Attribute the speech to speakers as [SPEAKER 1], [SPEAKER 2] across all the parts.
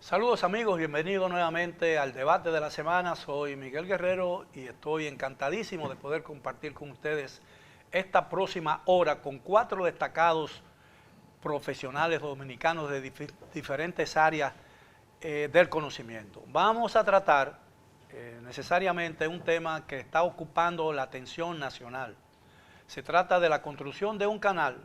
[SPEAKER 1] Saludos amigos, bienvenidos nuevamente al debate de la semana. Soy Miguel Guerrero y estoy encantadísimo de poder compartir con ustedes esta próxima hora con 4 destacados profesionales dominicanos de diferentes áreas del conocimiento. Vamos a tratar necesariamente un tema que está ocupando la atención nacional. Se trata de la construcción de un canal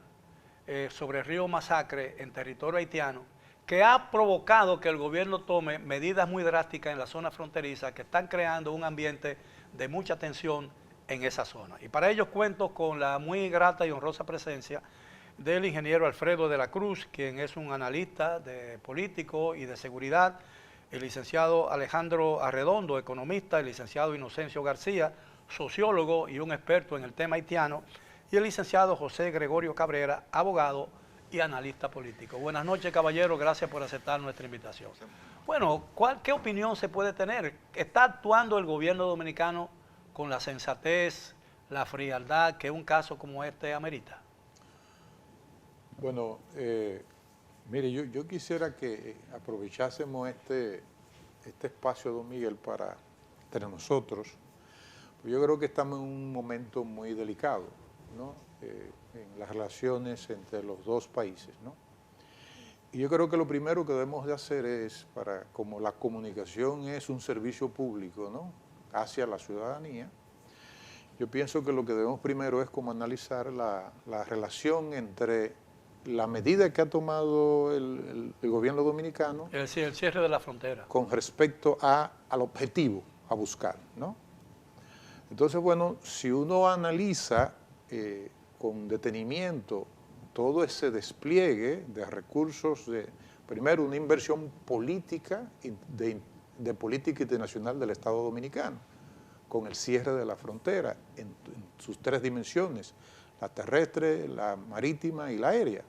[SPEAKER 1] sobre el río Masacre en territorio haitiano, que ha provocado que el gobierno tome medidas muy drásticas en la zona fronteriza que están creando un ambiente de mucha tensión en esa zona. Y para ello cuento con la muy grata y honrosa presencia del ingeniero Alfredo de la Cruz, quien es un analista político y de seguridad, el licenciado Alejandro Arredondo, economista, el licenciado Inocencio García, sociólogo y un experto en el tema haitiano, y el licenciado José Gregorio Cabrera, abogado y analista político. Buenas noches, caballero, gracias por aceptar nuestra invitación. Bueno, ¿qué opinión se puede tener? ¿Está actuando el gobierno dominicano con la sensatez, la frialdad que un caso como este amerita?
[SPEAKER 2] Bueno, mire, yo quisiera que aprovechásemos este espacio, don Miguel, para entre nosotros. Yo creo que estamos en un momento muy delicado, ¿no? En las relaciones entre los dos países, ¿no? Y yo creo que lo primero que debemos de hacer es, como la comunicación es un servicio público, ¿no?, hacia la ciudadanía, yo pienso que lo que debemos primero es como analizar la relación entre la medida que ha tomado el gobierno dominicano,
[SPEAKER 1] Es decir, el cierre de la frontera,
[SPEAKER 2] con respecto al objetivo a buscar, ¿no? Entonces, bueno, si uno analiza con detenimiento todo ese despliegue de recursos, primero una inversión política, de política internacional del Estado Dominicano, con el cierre de la frontera en sus 3 dimensiones, la terrestre, la marítima y la aérea.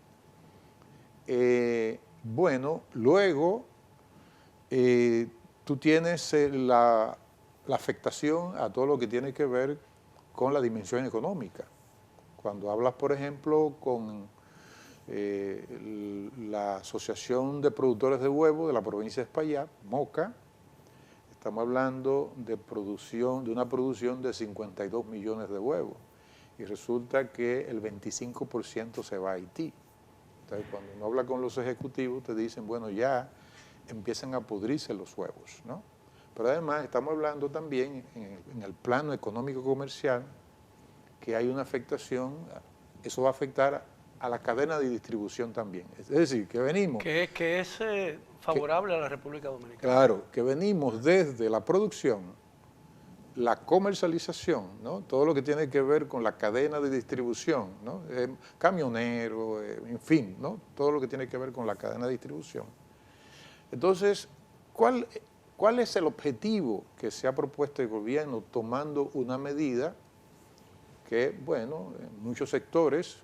[SPEAKER 2] Bueno, luego tú tienes la afectación a todo lo que tiene que ver con la dimensión económica. Cuando hablas, por ejemplo, con la Asociación de Productores de Huevo de la provincia de Espaillat, MOCA, estamos hablando de una producción de 52 millones de huevos y resulta que el 25% se va a Haití. Entonces, cuando uno habla con los ejecutivos, te dicen, bueno, ya empiezan a pudrirse los huevos, ¿no? Pero además estamos hablando también en el plano económico-comercial que hay una afectación, eso va a afectar a la cadena de distribución también. Es decir, que venimos...
[SPEAKER 1] que es favorable a la República Dominicana.
[SPEAKER 2] Claro, que venimos desde la producción, la comercialización, ¿no?, todo lo que tiene que ver con la cadena de distribución, ¿no?, camionero, en fin, ¿no?, todo lo que tiene que ver con la cadena de distribución. Entonces, ¿cuál es el objetivo que se ha propuesto el gobierno tomando una medida que, bueno, en muchos sectores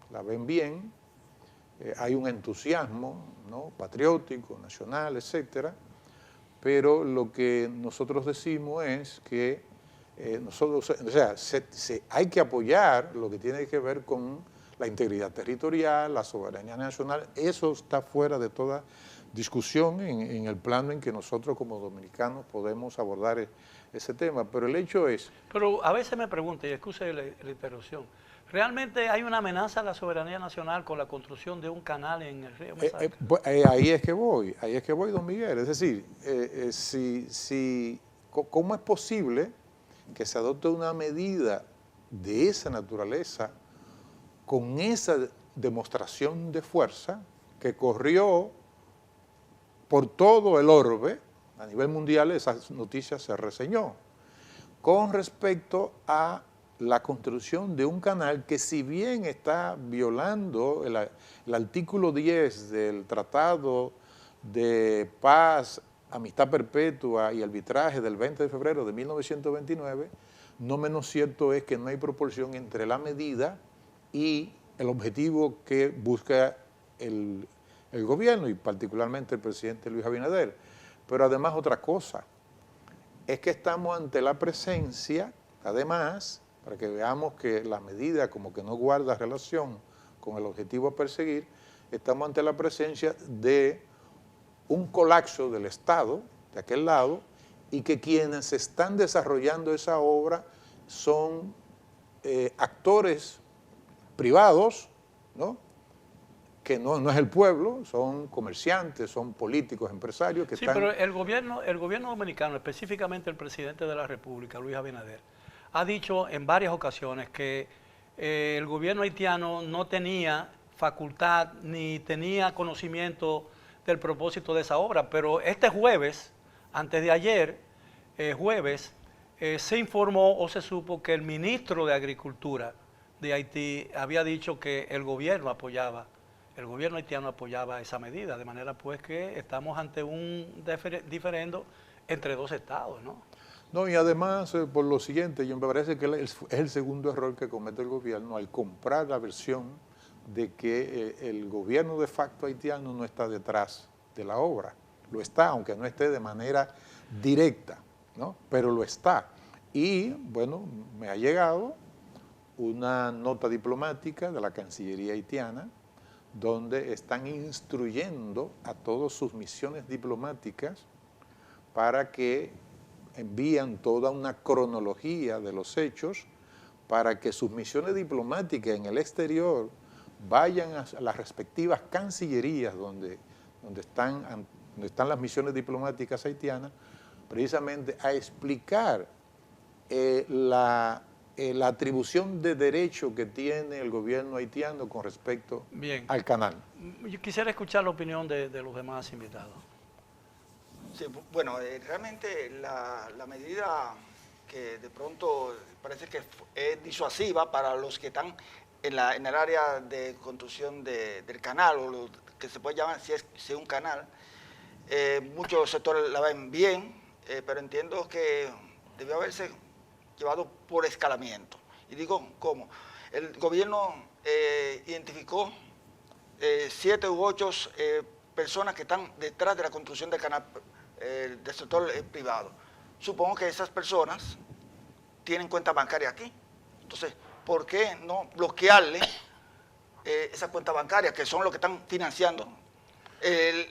[SPEAKER 2] la ven bien, hay un entusiasmo, ¿no?, patriótico, nacional, etcétera, pero lo que nosotros decimos es que hay que apoyar lo que tiene que ver con la integridad territorial, la soberanía nacional. Eso está fuera de toda discusión en el plano en que nosotros como dominicanos podemos abordar ese tema. Pero el hecho es...
[SPEAKER 1] Pero a veces me pregunto, y excuse la interrupción, ¿realmente hay una amenaza a la soberanía nacional con la construcción de un canal en el río Masacre?
[SPEAKER 2] Ahí es que voy, don Miguel. Es decir, ¿cómo es posible que se adopte una medida de esa naturaleza con esa demostración de fuerza que corrió por todo el orbe? A nivel mundial esa noticia se reseñó con respecto a la construcción de un canal que, si bien está violando el artículo 10 del Tratado de Paz, Amistad Perpetua y Arbitraje del 20 de febrero de 1929, no menos cierto es que no hay proporción entre la medida y el objetivo que busca el gobierno y particularmente el presidente Luis Abinader. Pero además otra cosa, es que estamos ante la presencia, además, para que veamos que la medida como que no guarda relación con el objetivo a perseguir, estamos ante la presencia de un colapso del Estado de aquel lado y que quienes están desarrollando esa obra son actores privados, ¿no? Que no es el pueblo, son comerciantes, son políticos, empresarios que
[SPEAKER 1] Sí,
[SPEAKER 2] están...
[SPEAKER 1] pero el gobierno dominicano, específicamente el presidente de la República, Luis Abinader, ha dicho en varias ocasiones que el gobierno haitiano no tenía facultad ni tenía conocimiento del propósito de esa obra, pero este jueves, antes de ayer, jueves, se informó o se supo que el ministro de Agricultura de Haití había dicho que el gobierno haitiano apoyaba esa medida, de manera pues que estamos ante un diferendo entre dos estados, ¿no?
[SPEAKER 2] No, y además, por lo siguiente, yo me parece que es el segundo error que comete el gobierno al comprar la versión de que el gobierno de facto haitiano no está detrás de la obra. Lo está, aunque no esté de manera directa, ¿no? Pero lo está. Y, bueno, me ha llegado una nota diplomática de la Cancillería haitiana donde están instruyendo a todas sus misiones diplomáticas para que envían toda una cronología de los hechos para que sus misiones diplomáticas en el exterior vayan a las respectivas cancillerías donde están las misiones diplomáticas haitianas, precisamente a explicar la atribución de derecho que tiene el gobierno haitiano con respecto al canal.
[SPEAKER 1] Yo quisiera escuchar la opinión de los demás invitados.
[SPEAKER 3] Sí, bueno, realmente la medida que de pronto parece que es disuasiva para los que están en el área de construcción del canal, o lo que se puede llamar si es un canal, muchos sectores la ven bien, pero entiendo que debió haberse llevado por escalamiento. Y digo, ¿cómo? El gobierno identificó 7 u 8 personas que están detrás de la construcción del canal del sector privado. Supongo que esas personas tienen cuenta bancaria aquí. Entonces, ¿por qué no bloquearle esa cuenta bancaria, que son los que están financiando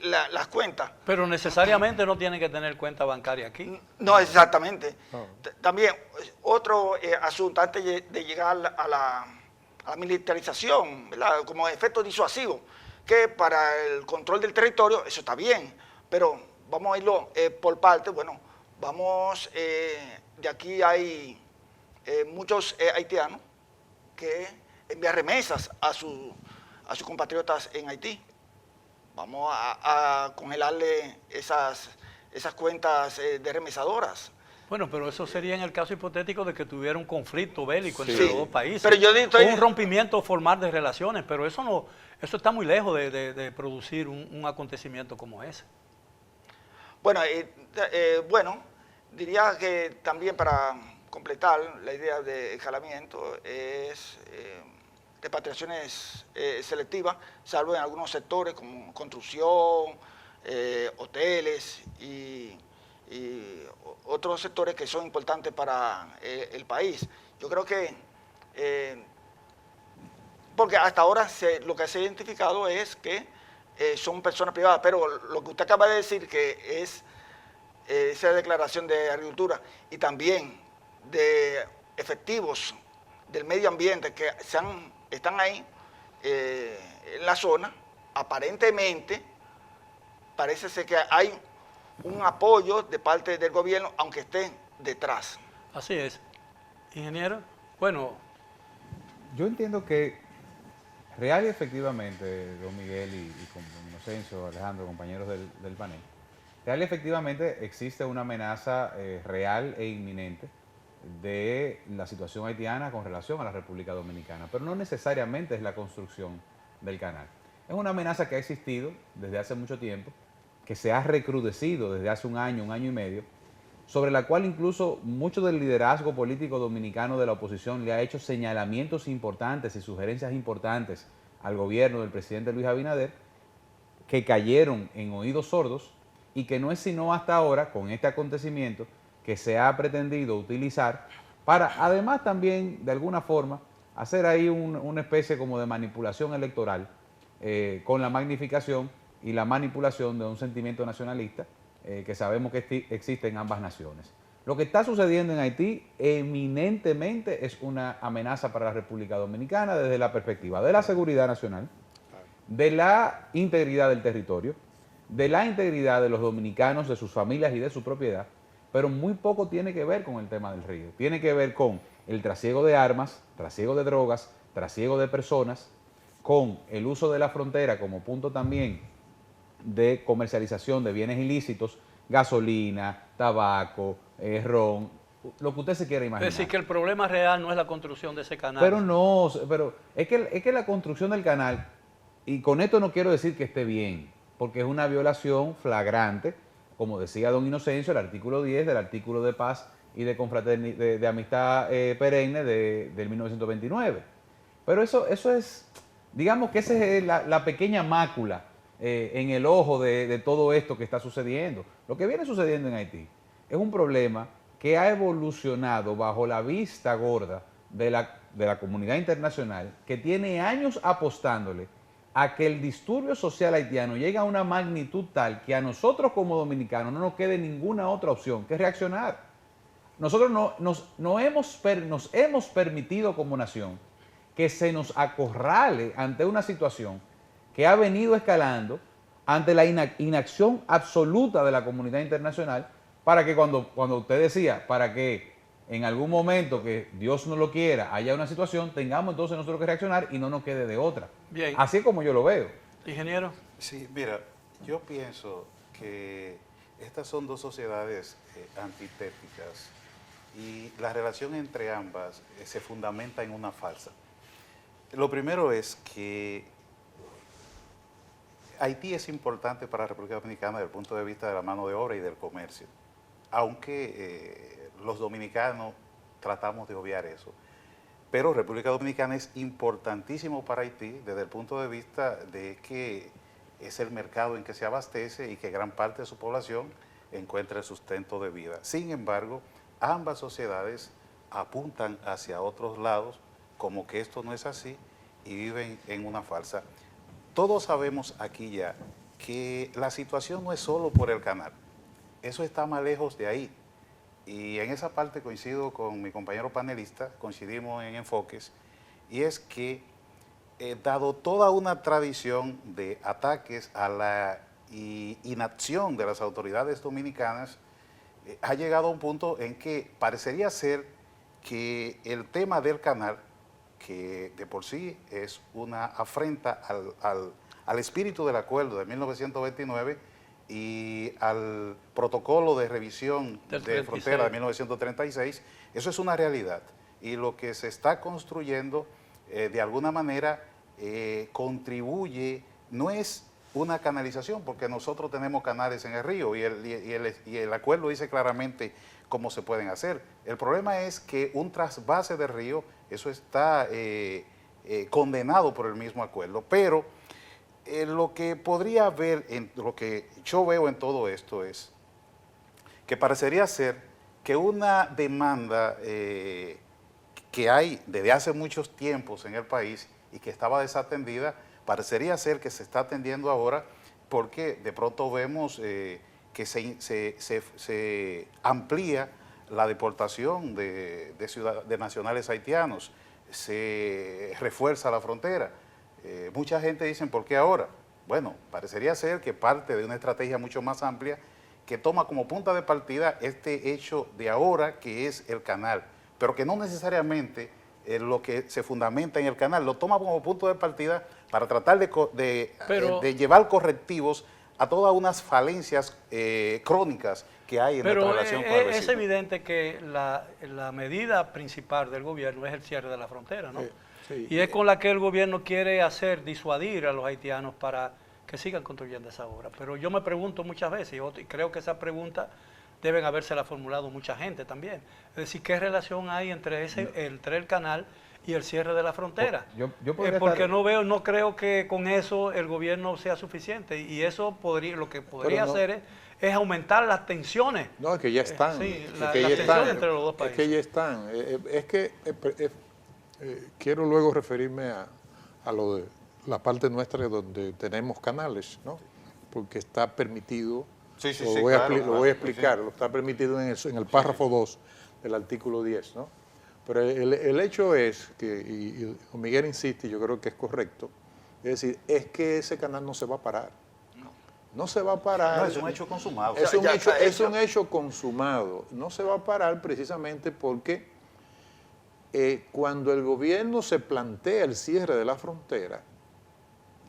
[SPEAKER 3] las cuentas?
[SPEAKER 1] Pero necesariamente no tienen que tener cuenta bancaria aquí.
[SPEAKER 3] No, exactamente. No. También, otro asunto, antes de llegar a la militarización, ¿verdad? Como efecto disuasivo, que para el control del territorio eso está bien, pero vamos a irlo por partes. Bueno, vamos, de aquí hay muchos haitianos que envían remesas a sus compatriotas en Haití. Vamos a congelarle esas cuentas de remesadoras.
[SPEAKER 1] Bueno, pero eso sería en el caso hipotético de que tuviera un conflicto bélico entre los dos países.
[SPEAKER 3] Pero yo estoy...
[SPEAKER 1] un rompimiento formal de relaciones, pero eso está muy lejos de producir un acontecimiento como ese.
[SPEAKER 3] Bueno, bueno, diría que también para completar la idea de escalamiento es repatriaciones selectivas, salvo en algunos sectores como construcción, hoteles y otros sectores que son importantes para el país. Yo creo que, porque hasta ahora lo que se ha identificado es que son personas privadas, pero lo que usted acaba de decir, que es esa declaración de agricultura y también de efectivos del medio ambiente que están ahí en la zona, aparentemente parece ser que hay un apoyo de parte del gobierno, aunque esté detrás.
[SPEAKER 1] Así es. Ingeniero, bueno.
[SPEAKER 4] Yo entiendo que real y efectivamente, don Miguel y con Inocencio, Alejandro, compañeros del panel, real y efectivamente existe una amenaza real e inminente de la situación haitiana con relación a la República Dominicana, pero no necesariamente es la construcción del canal. Es una amenaza que ha existido desde hace mucho tiempo, que se ha recrudecido desde hace un año y medio, sobre la cual incluso mucho del liderazgo político dominicano de la oposición le ha hecho señalamientos importantes y sugerencias importantes al gobierno del presidente Luis Abinader, que cayeron en oídos sordos y que no es sino hasta ahora, con este acontecimiento, que se ha pretendido utilizar para, además también, de alguna forma, hacer ahí una especie como de manipulación electoral con la magnificación y la manipulación de un sentimiento nacionalista que sabemos que existe en ambas naciones. Lo que está sucediendo en Haití eminentemente es una amenaza para la República Dominicana desde la perspectiva de la seguridad nacional, de la integridad del territorio, de la integridad de los dominicanos, de sus familias y de su propiedad, pero muy poco tiene que ver con el tema del río. Tiene que ver con el trasiego de armas, trasiego de drogas, trasiego de personas, con el uso de la frontera como punto también de comercialización de bienes ilícitos, gasolina, tabaco, ron, lo que usted se quiera imaginar.
[SPEAKER 1] Es decir, que el problema real no es la construcción de ese canal.
[SPEAKER 4] Pero es que la construcción del canal, y con esto no quiero decir que esté bien, porque es una violación flagrante, como decía don Inocencio, el artículo 10 del artículo de paz y de confraternidad, de amistad perenne del 1929. Pero eso es, digamos que esa es la pequeña mácula en el ojo de todo esto que está sucediendo. Lo que viene sucediendo en Haití es un problema que ha evolucionado bajo la vista gorda de la comunidad internacional, que tiene años apostándole a que el disturbio social haitiano llegue a una magnitud tal que a nosotros como dominicanos no nos quede ninguna otra opción que reaccionar. Nosotros nos hemos permitido como nación que se nos acorrale ante una situación que ha venido escalando ante la inacción absoluta de la comunidad internacional, para que cuando usted decía, para que en algún momento que Dios no lo quiera haya una situación, tengamos entonces nosotros que reaccionar y no nos quede de otra.
[SPEAKER 1] Bien.
[SPEAKER 4] Así es como yo lo veo.
[SPEAKER 1] Ingeniero.
[SPEAKER 5] Sí, mira, yo pienso que estas son dos sociedades antitéticas y la relación entre ambas se fundamenta en una falsa. Lo primero es que Haití es importante para la República Dominicana desde el punto de vista de la mano de obra y del comercio, aunque los dominicanos tratamos de obviar eso. Pero República Dominicana es importantísimo para Haití desde el punto de vista de que es el mercado en que se abastece y que gran parte de su población encuentra el sustento de vida. Sin embargo, ambas sociedades apuntan hacia otros lados, como que esto no es así, y viven en una falsa. Todos sabemos aquí ya que la situación no es solo por el canal, eso está más lejos de ahí. Y en esa parte coincido con mi compañero panelista, coincidimos en enfoques, y es que dado toda una tradición de ataques a la inacción de las autoridades dominicanas, ha llegado a un punto en que parecería ser que el tema del canal, que de por sí es una afrenta al espíritu del acuerdo de 1929 y al protocolo de revisión de frontera de 1936, eso es una realidad. Y lo que se está construyendo, de alguna manera, contribuye, no es una canalización, porque nosotros tenemos canales en el río y el acuerdo dice claramente cómo se pueden hacer. El problema es que un trasvase del río, eso está condenado por el mismo acuerdo, pero lo que podría haber, lo que yo veo en todo esto es que parecería ser que una demanda que hay desde hace muchos tiempos en el país y que estaba desatendida, parecería ser que se está atendiendo ahora, porque de pronto vemos que se amplía la deportación de nacionales haitianos, se refuerza la frontera. Mucha gente dice, ¿por qué ahora? Bueno, parecería ser que parte de una estrategia mucho más amplia que toma como punta de partida este hecho de ahora, que es el canal, pero que no necesariamente lo que se fundamenta en el canal, lo toma como punto de partida para tratar de llevar correctivos a todas unas falencias crónicas que hay en nuestra relación con el vecino.
[SPEAKER 1] Es evidente que la medida principal del gobierno es el cierre de la frontera, ¿no?
[SPEAKER 2] Sí.
[SPEAKER 1] Y es con la que el gobierno quiere disuadir a los haitianos para que sigan construyendo esa obra. Pero yo me pregunto muchas veces, y creo que esa pregunta deben habérsela formulado mucha gente también. Es decir, ¿qué relación hay entre el canal y el cierre de la frontera? Porque no creo que con eso el gobierno sea suficiente, y eso lo que podría hacer es aumentar las tensiones.
[SPEAKER 2] No, es que ya están.
[SPEAKER 1] Sí,
[SPEAKER 2] es
[SPEAKER 1] las
[SPEAKER 2] que ya
[SPEAKER 1] tensiones
[SPEAKER 2] están,
[SPEAKER 1] entre los dos países.
[SPEAKER 2] Es que ya están. Quiero luego referirme a lo de la parte nuestra donde tenemos canales, ¿no? porque está permitido.
[SPEAKER 5] Sí, sí,
[SPEAKER 2] lo
[SPEAKER 5] sí,
[SPEAKER 2] voy a
[SPEAKER 5] claro,
[SPEAKER 2] lo voy a
[SPEAKER 5] claro,
[SPEAKER 2] explicar,
[SPEAKER 5] sí.
[SPEAKER 2] lo está permitido en el párrafo 2 del artículo 10, ¿no? Pero el hecho es que, y don Miguel insiste, y yo creo que es correcto, es decir, es que ese canal no se va a parar. No se va a parar.
[SPEAKER 5] No, es un hecho consumado.
[SPEAKER 2] Es
[SPEAKER 3] O sea,
[SPEAKER 2] un
[SPEAKER 3] ya
[SPEAKER 2] hecho,
[SPEAKER 3] está
[SPEAKER 2] es
[SPEAKER 3] hecho.
[SPEAKER 2] un hecho consumado. No se va a parar precisamente porque cuando el gobierno se plantea el cierre de la frontera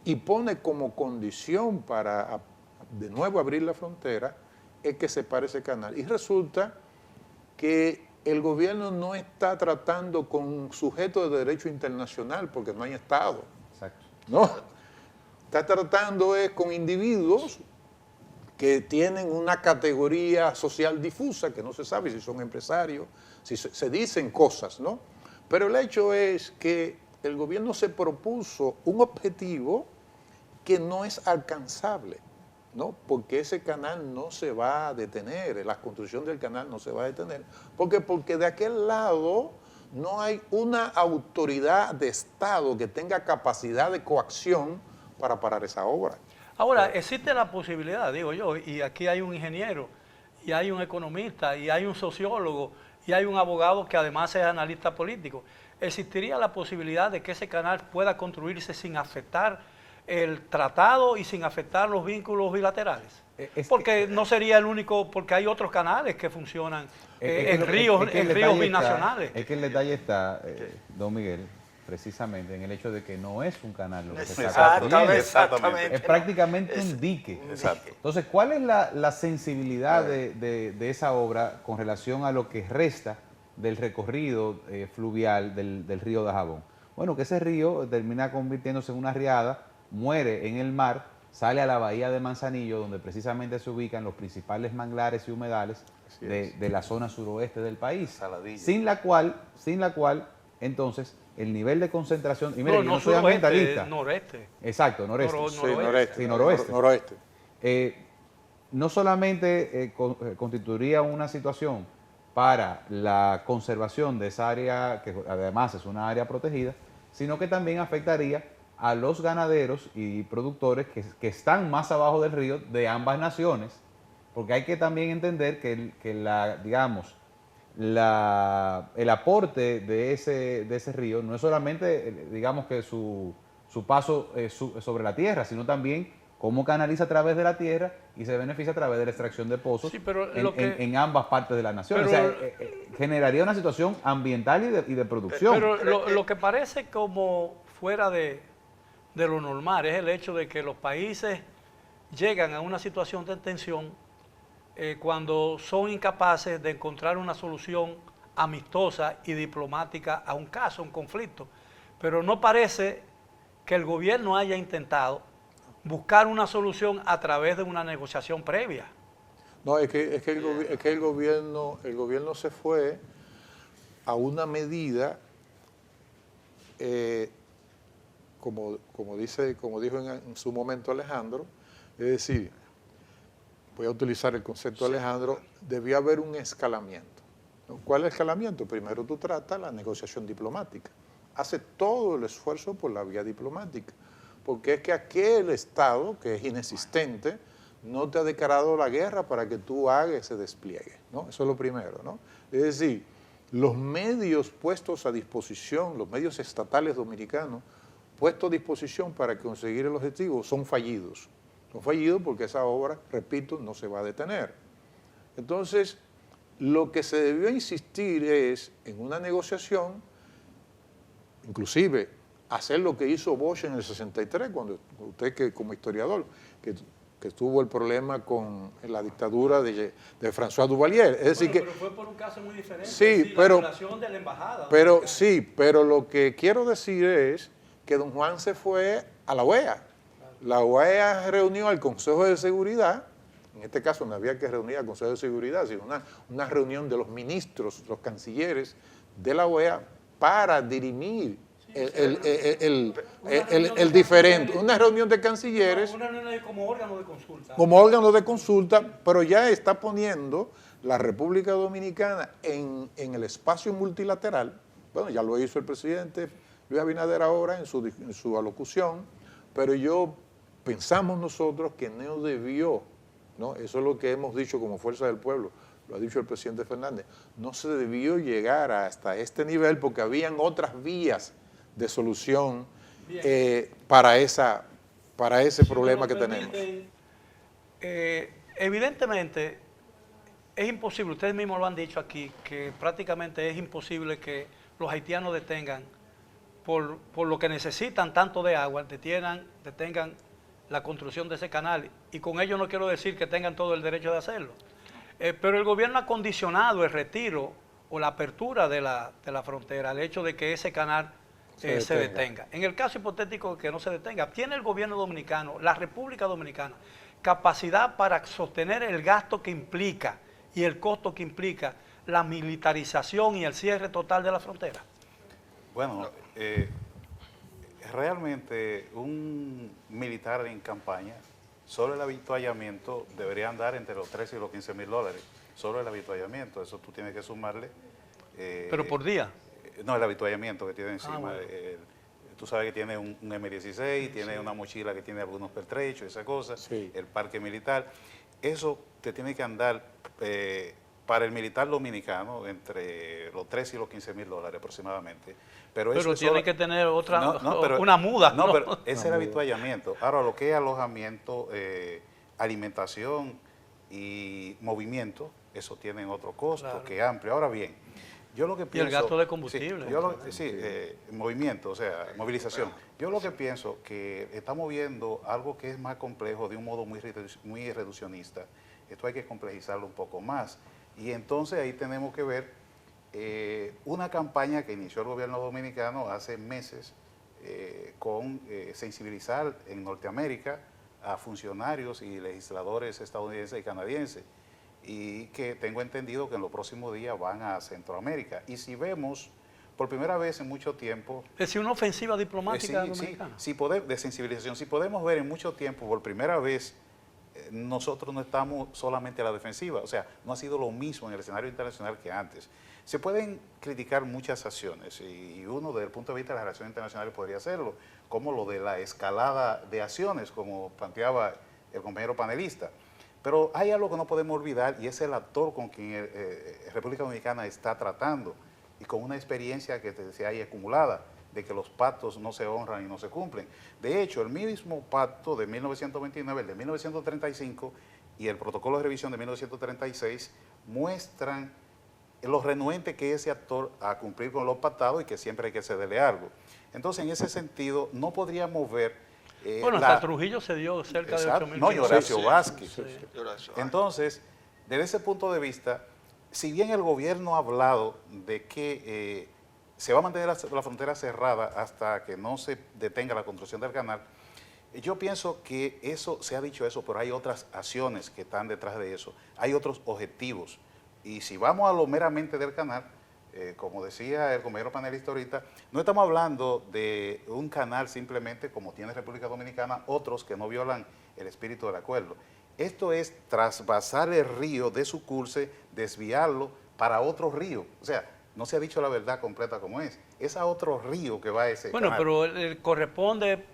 [SPEAKER 2] y pone como condición para de nuevo abrir la frontera, es que se pare ese canal. Y resulta que el gobierno no está tratando con sujetos de derecho internacional porque no hay Estado.
[SPEAKER 4] Exacto.
[SPEAKER 2] No, está tratando es con individuos que tienen una categoría social difusa, que no se sabe si son empresarios, si se dicen cosas, ¿no? Pero el hecho es que el gobierno se propuso un objetivo que no es alcanzable, ¿no? Porque ese canal no se va a detener, la construcción del canal no se va a detener. Porque de aquel lado no hay una autoridad de Estado que tenga capacidad de coacción para parar esa obra.
[SPEAKER 1] Ahora, existe la posibilidad, digo yo, y aquí hay un ingeniero, y hay un economista, y hay un sociólogo, y hay un abogado que además es analista político. ¿Existiría la posibilidad de que ese canal pueda construirse sin afectar el tratado y sin afectar los vínculos bilaterales? Porque no sería el único, porque hay otros canales que funcionan en ríos binacionales.
[SPEAKER 4] Es que el detalle está, don Miguel, precisamente en el hecho de que no es un canal lo que se está construyendo.
[SPEAKER 3] Exactamente.
[SPEAKER 4] Es prácticamente un dique.
[SPEAKER 5] Exacto.
[SPEAKER 4] Entonces, ¿cuál es la sensibilidad de esa obra con relación a lo que resta del recorrido fluvial del río Dajabón? Bueno, que ese río termina convirtiéndose en una riada, muere en el mar, sale a la bahía de Manzanillo, donde precisamente se ubican los principales manglares y humedales de la zona suroeste del país,
[SPEAKER 5] Saladillo.
[SPEAKER 4] sin la cual, entonces, el nivel de concentración, y mire, yo no soy
[SPEAKER 1] suroeste,
[SPEAKER 4] ambientalista.
[SPEAKER 1] noreste.
[SPEAKER 4] Exacto, noreste.
[SPEAKER 2] Sí,
[SPEAKER 4] noroeste.
[SPEAKER 2] noroeste.
[SPEAKER 4] No solamente constituiría una situación para la conservación de esa área, que además es una área protegida, sino que también afectaría a los ganaderos y productores que están más abajo del río de ambas naciones, porque hay que también entender que el aporte de ese río no es solamente, digamos, que su paso sobre la tierra, sino también cómo canaliza a través de la tierra y se beneficia a través de la extracción de pozos
[SPEAKER 1] Sí, pero
[SPEAKER 4] en ambas partes de la nación. O
[SPEAKER 1] Pero-
[SPEAKER 4] sea, generaría una situación ambiental y de producción.
[SPEAKER 1] Pero lo que parece como fuera de lo normal es el hecho de que los países llegan a una situación de tensión cuando son incapaces de encontrar una solución amistosa y diplomática a un caso, a un conflicto. Pero no parece que el gobierno haya intentado buscar una solución a través de una negociación previa.
[SPEAKER 2] No, es que el gobierno se fue a una medida, como dijo en su momento Alejandro, es decir, voy a utilizar el concepto de Alejandro, debió haber un escalamiento, ¿no? ¿Cuál es el escalamiento? Primero tú tratas la negociación diplomática, hace todo el esfuerzo por la vía diplomática, porque es que aquel Estado, que es inexistente, no te ha declarado la guerra para que tú hagas ese despliegue, ¿no? Eso es lo primero, ¿no? Es decir, los medios puestos a disposición, los medios estatales dominicanos, puestos a disposición para conseguir el objetivo, son fallidos. Son fallidos porque esa obra, repito, no se va a detener. Entonces, lo que se debió insistir es en una negociación, inclusive hacer lo que hizo Bosch en el 63, cuando usted que como historiador, que tuvo el problema con la dictadura de François Duvalier. Es decir
[SPEAKER 1] pero fue por un caso muy diferente.
[SPEAKER 2] Sí, pero,
[SPEAKER 1] la relación de la embajada.
[SPEAKER 2] pero lo que quiero decir es que don Juan se fue a la OEA. La OEA reunió al Consejo de Seguridad, en este caso no había que reunir al Consejo de Seguridad, sino una reunión de los ministros, los cancilleres de la OEA para dirimir el diferente, una reunión de cancilleres.
[SPEAKER 1] Una reunión como órgano de consulta.
[SPEAKER 2] Como órgano de consulta, pero ya está poniendo la República Dominicana en el espacio multilateral. Bueno, ya lo hizo el presidente Luis Abinader ahora en su alocución, pero yo pensamos nosotros que no debió, ¿no? Eso es lo que hemos dicho como Fuerza del Pueblo, lo ha dicho el presidente Fernández, no se debió llegar hasta este nivel porque habían otras vías de solución para ese problema que tenemos.
[SPEAKER 1] Evidentemente, es imposible, ustedes mismos lo han dicho aquí, que prácticamente es imposible que los haitianos detengan, por lo que necesitan tanto de agua, detengan la construcción de ese canal. Y con ello no quiero decir que tengan todo el derecho de hacerlo. Pero el gobierno ha condicionado el retiro o la apertura de la frontera al hecho de que ese canal se detenga. En el caso hipotético de que no se detenga, ¿tiene el gobierno dominicano, la República Dominicana, capacidad para sostener el gasto que implica y el costo que implica la militarización y el cierre total de la frontera?
[SPEAKER 5] Bueno, realmente un militar en campaña, solo el avituallamiento debería andar entre los 13 y los 15 mil dólares. Solo el avituallamiento, eso tú tienes que sumarle.
[SPEAKER 1] ¿Pero por día?
[SPEAKER 5] No, el avituallamiento que tiene encima.
[SPEAKER 1] Bueno.
[SPEAKER 5] Tú sabes que tiene un M16, tiene una mochila que tiene algunos pertrechos, esa cosa, el parque militar. Eso te tiene que andar para el militar dominicano entre los 13 y los 15 mil dólares aproximadamente. Pero
[SPEAKER 1] tiene que tener una muda.
[SPEAKER 5] No, pero ese es el avituallamiento. Ahora, lo que es alojamiento, alimentación y movimiento, eso tienen otro costo que es amplio. Ahora bien, yo lo que pienso...
[SPEAKER 1] Y el gasto de combustible.
[SPEAKER 5] Movimiento, o sea, movilización. Yo lo que pienso que estamos viendo algo que es más complejo de un modo muy reduccionista. Esto hay que complejizarlo un poco más. Y entonces ahí tenemos que ver una campaña que inició el gobierno dominicano hace meses con sensibilizar en Norteamérica a funcionarios y legisladores estadounidenses y canadienses, y que tengo entendido que en los próximos días van a Centroamérica. Y si vemos, por primera vez en mucho tiempo...
[SPEAKER 1] Es decir, una ofensiva diplomática dominicana.
[SPEAKER 5] De sensibilización. Si podemos ver en mucho tiempo, por primera vez, nosotros no estamos solamente a la defensiva. O sea, no ha sido lo mismo en el escenario internacional que antes. Se pueden criticar muchas acciones, y uno desde el punto de vista de las relaciones internacionales podría hacerlo, como lo de la escalada de acciones, como planteaba el compañero panelista. Pero hay algo que no podemos olvidar, y es el actor con quien República Dominicana está tratando, y con una experiencia que se haya acumulada, de que los pactos no se honran y no se cumplen. De hecho, el mismo pacto de 1929, el de 1935 y el protocolo de revisión de 1936 muestran lo renuente que es ese actor a cumplir con lo pactado y que siempre hay que cederle algo. Entonces, en ese sentido, no podríamos ver...
[SPEAKER 1] hasta Trujillo se dio cerca de 8.000.
[SPEAKER 5] No, y Horacio Vázquez.
[SPEAKER 1] Sí.
[SPEAKER 5] Entonces, desde ese punto de vista, si bien el gobierno ha hablado de que se va a mantener la frontera cerrada hasta que no se detenga la construcción del canal, yo pienso que eso, se ha dicho eso, pero hay otras acciones que están detrás de eso, hay otros objetivos. Y si vamos a lo meramente del canal, como decía el compañero panelista ahorita, no estamos hablando de un canal simplemente como tiene República Dominicana, otros que no violan el espíritu del acuerdo. Esto es trasvasar el río de su curso, desviarlo para otro río. O sea, no se ha dicho la verdad completa como es a otro río que va a ese canal.
[SPEAKER 1] Pero corresponde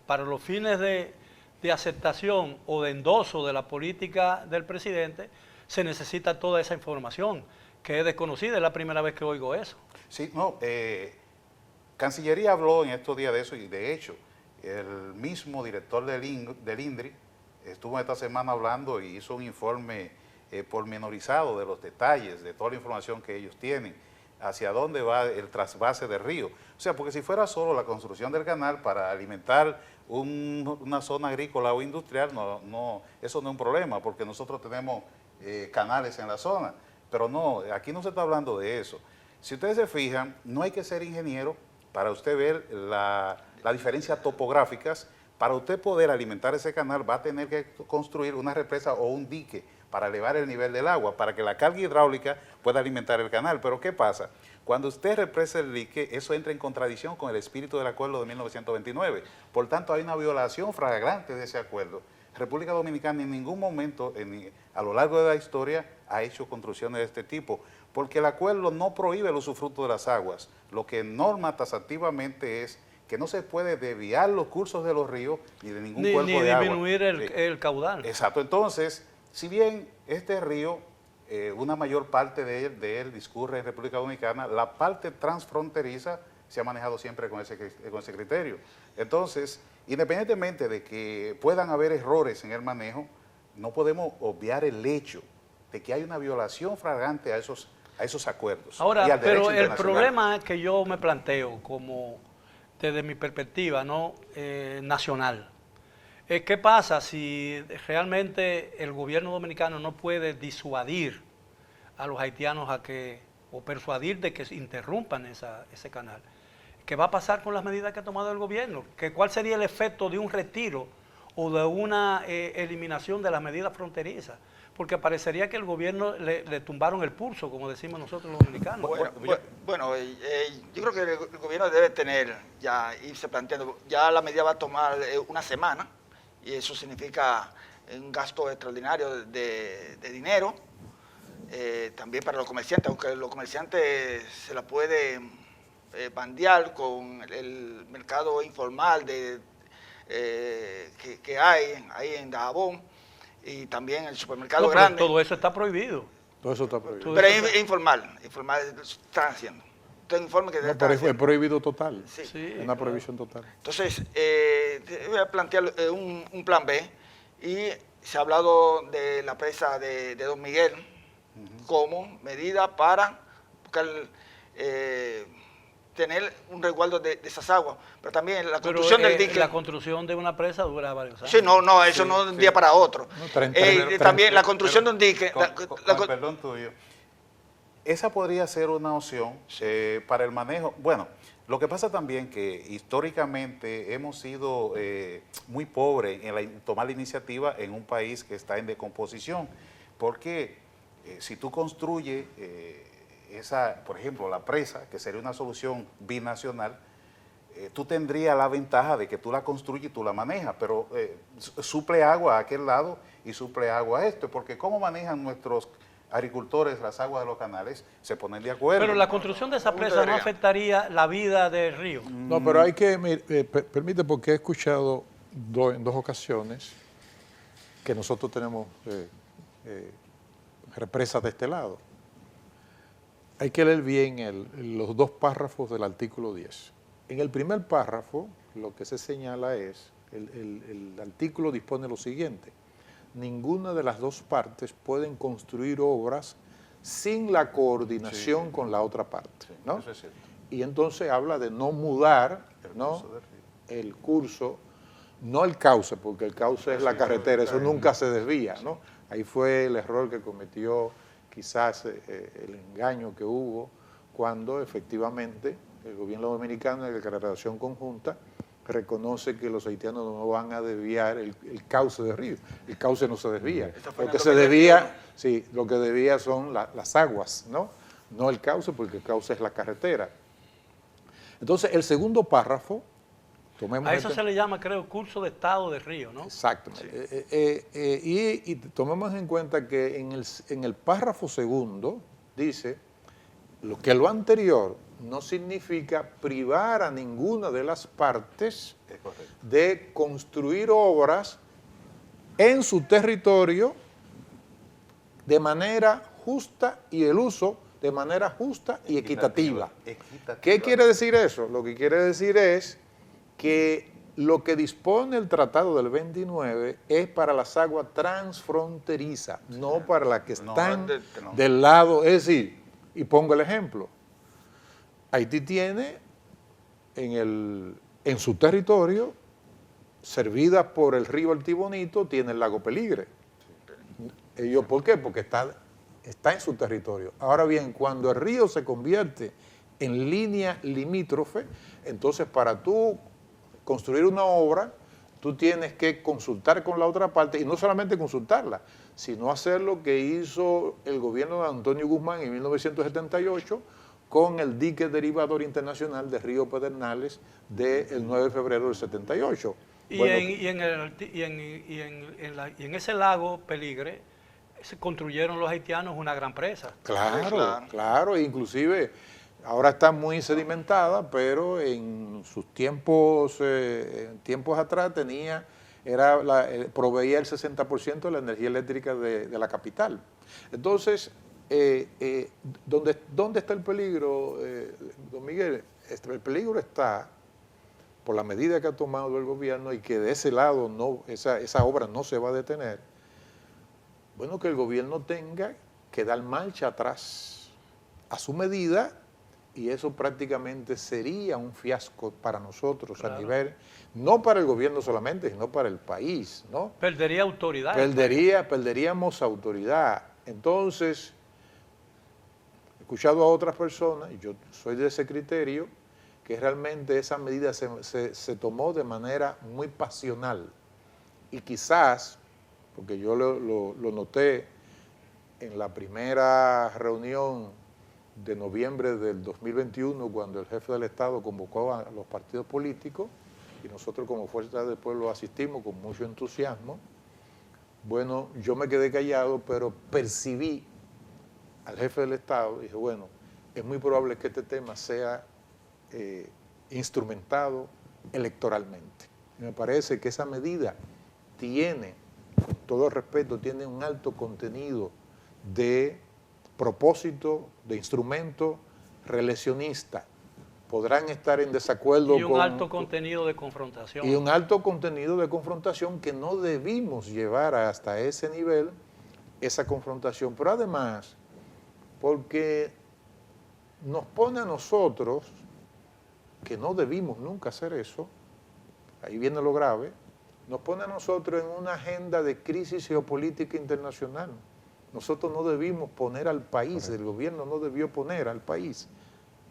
[SPEAKER 1] para los fines de aceptación o de endoso de la política del presidente, se necesita toda esa información, que es desconocida, es la primera vez que oigo eso.
[SPEAKER 5] Sí, no, Cancillería habló en estos días de eso, y de hecho, el mismo director del INDRI estuvo esta semana hablando y hizo un informe pormenorizado de los detalles, de toda la información que ellos tienen, hacia dónde va el trasvase del río. O sea, porque si fuera solo la construcción del canal para alimentar una zona agrícola o industrial, eso no es un problema, porque nosotros tenemos canales en la zona, pero no, aquí no se está hablando de eso. Si ustedes se fijan, no hay que ser ingeniero para usted ver las diferencias topográficas. Para usted poder alimentar ese canal va a tener que construir una represa o un dique para elevar el nivel del agua, para que la carga hidráulica pueda alimentar el canal. Pero ¿qué pasa? Cuando usted represa el dique, eso entra en contradicción con el espíritu del acuerdo de 1929. Por tanto, hay una violación flagrante de ese acuerdo. República Dominicana en ningún momento a lo largo de la historia ha hecho construcciones de este tipo, porque el acuerdo no prohíbe el usufructo de las aguas. Lo que norma taxativamente es que no se puede desviar los cursos de los ríos ni de ningún
[SPEAKER 1] Ni
[SPEAKER 5] cuerpo de agua.
[SPEAKER 1] disminuir el caudal.
[SPEAKER 5] Exacto. Entonces, si bien este río, una mayor parte de él discurre en República Dominicana, la parte transfronteriza se ha manejado siempre con ese criterio. Entonces, independientemente de que puedan haber errores en el manejo, no podemos obviar el hecho de que hay una violación flagrante a esos acuerdos.
[SPEAKER 1] Ahora,
[SPEAKER 5] y al derecho
[SPEAKER 1] pero el
[SPEAKER 5] internacional.
[SPEAKER 1] problema que yo me planteo, como desde mi perspectiva no nacional, es qué pasa si realmente el gobierno dominicano no puede disuadir a los haitianos o persuadir de que interrumpan ese canal. ¿Qué va a pasar con las medidas que ha tomado el gobierno? ¿Cuál sería el efecto de un retiro o de una eliminación de las medidas fronterizas? Porque parecería que el gobierno le tumbaron el pulso, como decimos nosotros los dominicanos.
[SPEAKER 3] Bueno, yo creo que el gobierno debe irse planteando, ya la medida va a tomar una semana, y eso significa un gasto extraordinario de dinero, también para los comerciantes, aunque los comerciantes se la pueden bandear con el mercado informal que hay ahí en Dajabón, y también el supermercado grande.
[SPEAKER 1] Todo eso está prohibido.
[SPEAKER 2] Todo eso está prohibido.
[SPEAKER 3] Pero es informal están haciendo. Entonces, informe que
[SPEAKER 2] No, pero es prohibido total.
[SPEAKER 3] Sí.
[SPEAKER 2] Es una prohibición total.
[SPEAKER 3] Entonces, voy a plantear un plan B, y se ha hablado de la presa de Don Miguel como medida para buscar, tener un resguardo de esas aguas, pero también la construcción del dique.
[SPEAKER 1] La construcción de una presa dura varios años.
[SPEAKER 3] Sí, eso no de un día para otro.
[SPEAKER 2] No,
[SPEAKER 3] también la construcción de un dique.
[SPEAKER 5] Perdón tuyo. Esa podría ser una opción para el manejo. Bueno, lo que pasa también que históricamente hemos sido muy pobres en tomar la iniciativa en un país que está en decomposición, porque si tú construyes por ejemplo, la presa, que sería una solución binacional, tú tendrías la ventaja de que tú la construyes y tú la manejas, pero suple agua a aquel lado y suple agua a esto, porque ¿cómo manejan nuestros agricultores las aguas de los canales? Se ponen de acuerdo.
[SPEAKER 1] Pero la construcción de esa presa no afectaría la vida del río.
[SPEAKER 2] No, pero hay que, permite, porque he escuchado en dos ocasiones que nosotros tenemos represas de este lado. Hay que leer bien los dos párrafos del artículo 10. En el primer párrafo, lo que se señala es, el artículo dispone lo siguiente: ninguna de las dos partes pueden construir obras sin la coordinación con la otra parte, ¿no?
[SPEAKER 5] Eso es cierto.
[SPEAKER 2] Y entonces habla de no mudar el curso, no el cauce, porque el cauce es la carretera, eso nunca se desvía, ¿no? Ahí fue el error que cometió, quizás el engaño que hubo cuando efectivamente el gobierno dominicano, en la declaración conjunta, reconoce que los haitianos no van a desviar el cauce del río. El cauce no se desvía. Lo que se desvía, sí, lo que desvía son las aguas, ¿no? No el cauce, porque el cauce es la carretera. Entonces, el segundo párrafo, tomemos
[SPEAKER 1] a eso se le llama, creo, curso de estado de río, ¿no?
[SPEAKER 2] Exactamente. Sí. Y tomemos en cuenta que en el párrafo segundo dice que lo anterior no significa privar a ninguna de las partes de construir obras en su territorio de manera justa y el uso de manera justa y equitativa. ¿Qué quiere decir eso? Lo que quiere decir es que lo que dispone el Tratado del 29 es para las aguas transfronterizas, no para las que están del lado, es decir, y pongo el ejemplo, Haití tiene en su territorio, servida por el río El Tibonito, tiene el lago Peligre. Ellos, ¿por qué? Porque está en su territorio. Ahora bien, cuando el río se convierte en línea limítrofe, entonces para tú construir una obra, tú tienes que consultar con la otra parte, y no solamente consultarla, sino hacer lo que hizo el gobierno de Antonio Guzmán en 1978 con el dique derivador internacional de Río Pedernales del 9 de febrero del 78.
[SPEAKER 1] Y en ese lago Peligre se construyeron los haitianos una gran presa.
[SPEAKER 2] Claro, inclusive Ahora está muy sedimentada, pero en sus tiempos, atrás proveía el 60% de la energía eléctrica de la capital. Entonces, ¿dónde está el peligro, don Miguel? El peligro está por la medida que ha tomado el gobierno y que de ese lado esa obra no se va a detener. Bueno, que el gobierno tenga que dar marcha atrás a su medida, y eso prácticamente sería un fiasco para nosotros,
[SPEAKER 1] claro,
[SPEAKER 2] a nivel, no para el gobierno solamente, sino para el país, ¿no?
[SPEAKER 1] Perdería autoridad.
[SPEAKER 2] Perderíamos autoridad. Entonces, he escuchado a otras personas, y yo soy de ese criterio, que realmente esa medida se tomó de manera muy pasional. Y quizás, porque yo lo noté en la primera reunión de noviembre del 2021, cuando el jefe del Estado convocó a los partidos políticos, y nosotros como Fuerza del Pueblo asistimos con mucho entusiasmo. Bueno, yo me quedé callado, pero percibí al jefe del Estado y dije, bueno, es muy probable que este tema sea instrumentado electoralmente. Y me parece que esa medida tiene, con todo respeto, tiene un alto contenido de propósito, de instrumento reeleccionista. Podrán estar en desacuerdo
[SPEAKER 1] y un alto contenido de confrontación.
[SPEAKER 2] Y un alto contenido de confrontación que no debimos llevar hasta ese nivel, esa confrontación. Pero además, porque nos pone a nosotros, que no debimos nunca hacer eso, ahí viene lo grave, nos pone a nosotros en una agenda de crisis geopolítica internacional. Nosotros no debimos poner al país, el gobierno no debió poner al país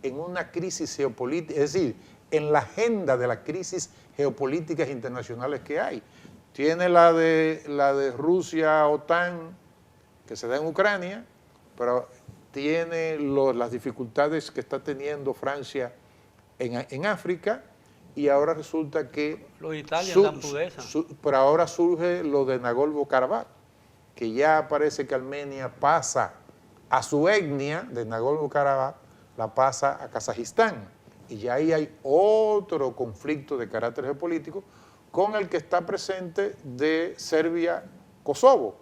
[SPEAKER 2] en una crisis geopolítica, es decir, en la agenda de las crisis geopolíticas internacionales que hay. Tiene la de Rusia, OTAN, que se da en Ucrania, pero tiene las dificultades que está teniendo Francia en África, y ahora resulta que
[SPEAKER 1] Los Italia dan pudeza.
[SPEAKER 2] pero ahora surge lo de Nagorno-Karabaj, que ya parece que Armenia pasa a su etnia de Nagorno-Karabaj, la pasa a Kazajistán, y ya ahí hay otro conflicto de carácter geopolítico con el que está presente de Serbia-Kosovo.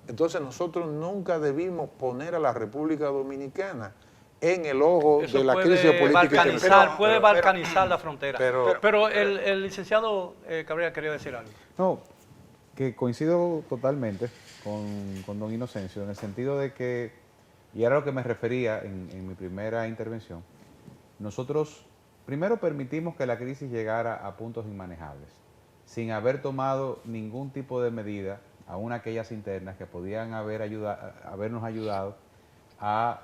[SPEAKER 2] Entonces nosotros nunca debimos poner a la República Dominicana en el ojo
[SPEAKER 1] Eso
[SPEAKER 2] de la crisis
[SPEAKER 1] puede
[SPEAKER 2] geopolítica.
[SPEAKER 1] puede balcanizar la frontera.
[SPEAKER 5] pero
[SPEAKER 1] el licenciado Cabrera quería decir algo.
[SPEAKER 4] No, que coincido totalmente con don Inocencio, en el sentido de que, y era lo que me refería en mi primera intervención, nosotros primero permitimos que la crisis llegara a puntos inmanejables, sin haber tomado ningún tipo de medida, aún aquellas internas que podían habernos ayudado a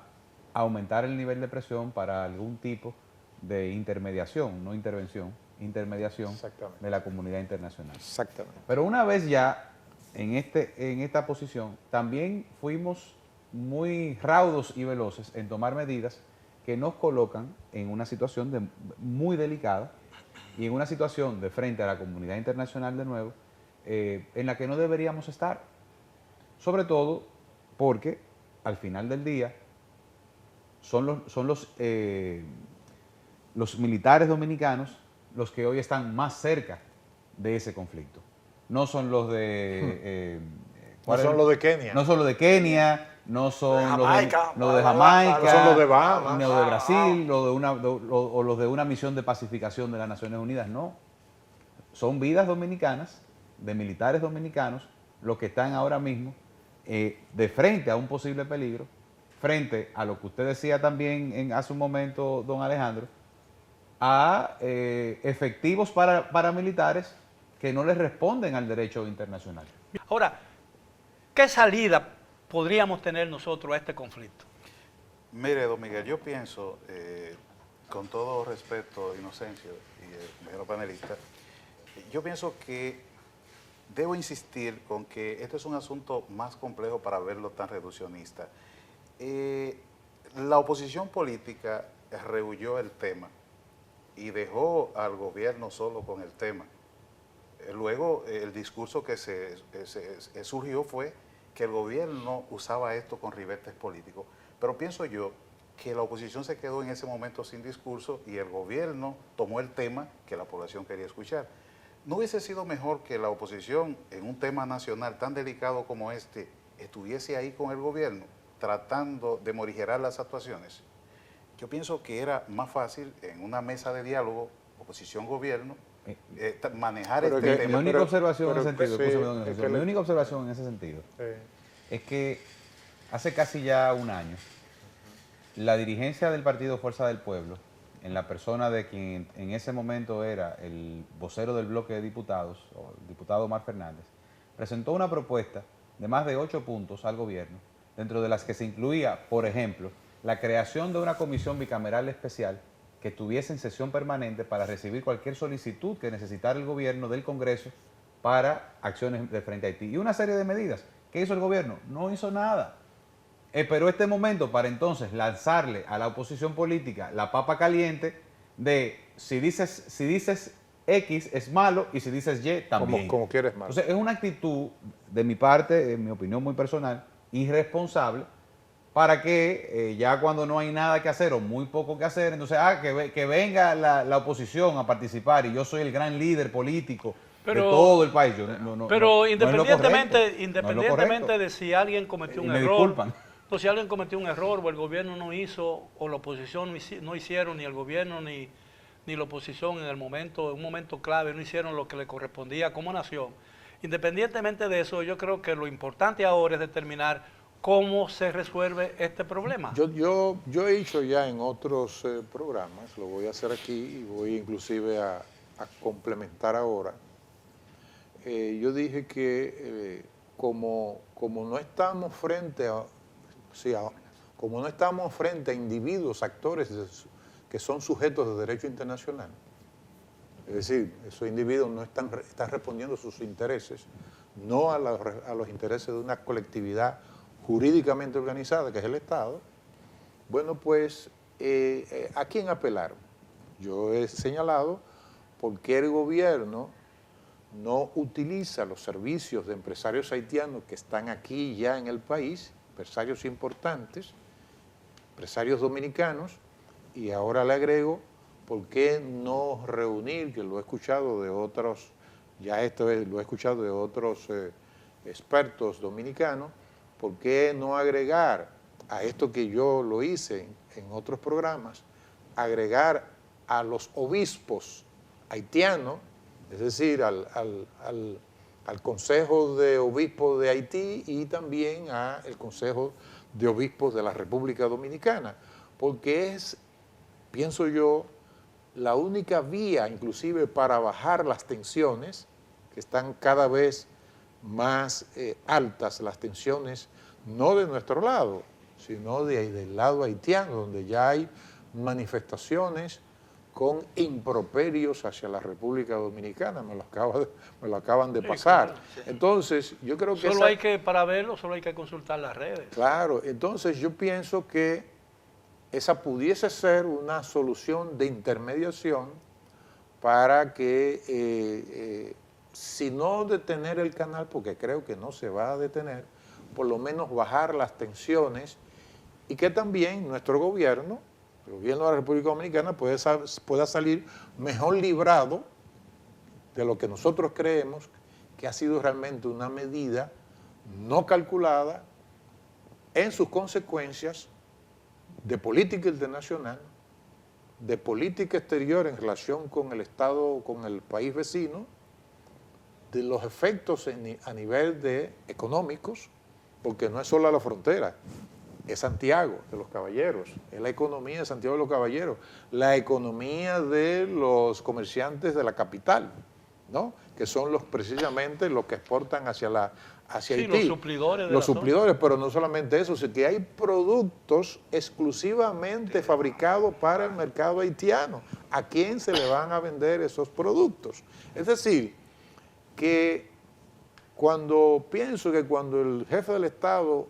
[SPEAKER 4] aumentar el nivel de presión para algún tipo de intermediación, no intervención, intermediación de la comunidad internacional.
[SPEAKER 2] Exactamente.
[SPEAKER 4] Pero una vez ya en esta posición, también fuimos muy raudos y veloces en tomar medidas que nos colocan en una situación muy delicada y en una situación de frente a la comunidad internacional de nuevo, en la que no deberíamos estar. Sobre todo porque al final del día son los militares dominicanos los que hoy están más cerca de ese conflicto. No son los de...
[SPEAKER 2] No son los de Kenia.
[SPEAKER 4] No son los de Kenia, no son los de Jamaica,
[SPEAKER 2] no son los de Bahamas,
[SPEAKER 4] no de Brasil, o los de una misión de pacificación de las Naciones Unidas, no. Son vidas dominicanas, de militares dominicanos, los que están ahora mismo de frente a un posible peligro, frente a lo que usted decía también hace un momento, don Alejandro, a efectivos paramilitares que no les responden al derecho internacional.
[SPEAKER 1] Ahora, ¿qué salida podríamos tener nosotros a este conflicto?
[SPEAKER 5] Mire, don Miguel, yo pienso, con todo respeto, Inocencio y el compañero panelista, yo pienso que debo insistir con que este es un asunto más complejo para verlo tan reduccionista. La oposición política rehuyó el tema y dejó al gobierno solo con el tema. Luego, el discurso que surgió fue que el gobierno usaba esto con ribetes políticos. Pero pienso yo que la oposición se quedó en ese momento sin discurso y el gobierno tomó el tema que la población quería escuchar. ¿No hubiese sido mejor que la oposición en un tema nacional tan delicado como este estuviese ahí con el gobierno tratando de morigerar las actuaciones? Yo pienso que era más fácil en una mesa de diálogo, oposición-gobierno, manejar
[SPEAKER 2] Pero
[SPEAKER 5] este
[SPEAKER 2] que-
[SPEAKER 5] tema.
[SPEAKER 4] Mi única
[SPEAKER 2] pero-
[SPEAKER 4] observación en
[SPEAKER 2] pero
[SPEAKER 4] ese sentido,
[SPEAKER 2] sí,
[SPEAKER 4] escúchame, don
[SPEAKER 2] es
[SPEAKER 4] Jesús,
[SPEAKER 2] que
[SPEAKER 4] mi
[SPEAKER 2] le-
[SPEAKER 4] única observación en ese sentido
[SPEAKER 2] Eh,
[SPEAKER 4] es que hace casi ya un año, la dirigencia del partido Fuerza del Pueblo, en la persona de quien en ese momento era el vocero del bloque de diputados, o el diputado Omar Fernández, presentó una propuesta de más de 8 puntos al gobierno, dentro de las que se incluía, por ejemplo, la creación de una comisión bicameral especial que estuviese en sesión permanente para recibir cualquier solicitud que necesitara el gobierno del Congreso para acciones de frente a Haití. Y una serie de medidas. ¿Qué hizo el gobierno? No hizo nada. Esperó este momento para entonces lanzarle a la oposición política la papa caliente de si dices X es malo y si dices Y también.
[SPEAKER 2] como quieres más.
[SPEAKER 4] Entonces es una actitud de mi parte, en mi opinión muy personal, irresponsable, para que ya cuando no hay nada que hacer o muy poco que hacer, entonces que venga la oposición a participar y yo soy el gran líder político de todo el país. Yo
[SPEAKER 1] Pero
[SPEAKER 4] no es lo correcto,
[SPEAKER 1] independientemente de si alguien cometió
[SPEAKER 4] Y
[SPEAKER 1] un
[SPEAKER 4] me
[SPEAKER 1] error,
[SPEAKER 4] disculpan.
[SPEAKER 1] o si alguien cometió un error, o el gobierno no hizo, o la oposición no hicieron, ni el gobierno ni la oposición en un momento clave, no hicieron lo que le correspondía como nación. Independientemente de eso, yo creo que lo importante ahora es determinar cómo se resuelve este problema.
[SPEAKER 2] Yo he hecho ya en otros programas, lo voy a hacer aquí y voy inclusive a complementar ahora. Yo dije que como no estamos frente a, como no estamos frente a individuos, actores que son sujetos de derecho internacional, es decir, esos individuos no están respondiendo a sus intereses, no a los intereses de una colectividad jurídicamente organizada, que es el Estado. Bueno, pues, ¿a quién apelaron? Yo he señalado por qué el gobierno no utiliza los servicios de empresarios haitianos que están aquí ya en el país, empresarios importantes, empresarios dominicanos, y ahora le agrego, ¿por qué no reunir, que lo he escuchado de otros, ya esto lo he escuchado de otros expertos dominicanos, ¿por qué no agregar a esto que yo lo hice en otros programas, agregar a los obispos haitianos, es decir, al Consejo de Obispos de Haití y también al Consejo de Obispos de la República Dominicana? Porque es, pienso yo, la única vía inclusive para bajar las tensiones, que están cada vez más altas, las tensiones no de nuestro lado, sino del lado haitiano, donde ya hay manifestaciones con improperios hacia la República Dominicana, me lo acaban de pasar.
[SPEAKER 1] Claro, sí.
[SPEAKER 2] Entonces, yo creo que
[SPEAKER 1] Para verlo, solo hay que consultar las redes.
[SPEAKER 2] Claro, entonces yo pienso que esa pudiese ser una solución de intermediación para que, si no detener el canal, porque creo que no se va a detener, por lo menos bajar las tensiones y que también nuestro gobierno, el gobierno de la República Dominicana, pueda salir mejor librado de lo que nosotros creemos que ha sido realmente una medida no calculada en sus consecuencias de política internacional, de política exterior en relación con el Estado, con el país vecino, de los efectos a nivel de económicos, porque no es solo la frontera, es Santiago de los Caballeros, es la economía de Santiago de los Caballeros, la economía de los comerciantes de la capital, ¿no? Que son precisamente los que exportan hacia Haití.
[SPEAKER 1] Los suplidores de
[SPEAKER 2] los
[SPEAKER 1] la
[SPEAKER 2] suplidores, pero no solamente eso, sino que hay productos exclusivamente fabricados para el mercado haitiano. ¿A quién se le van a vender esos productos? Es decir, que pienso que cuando el jefe del Estado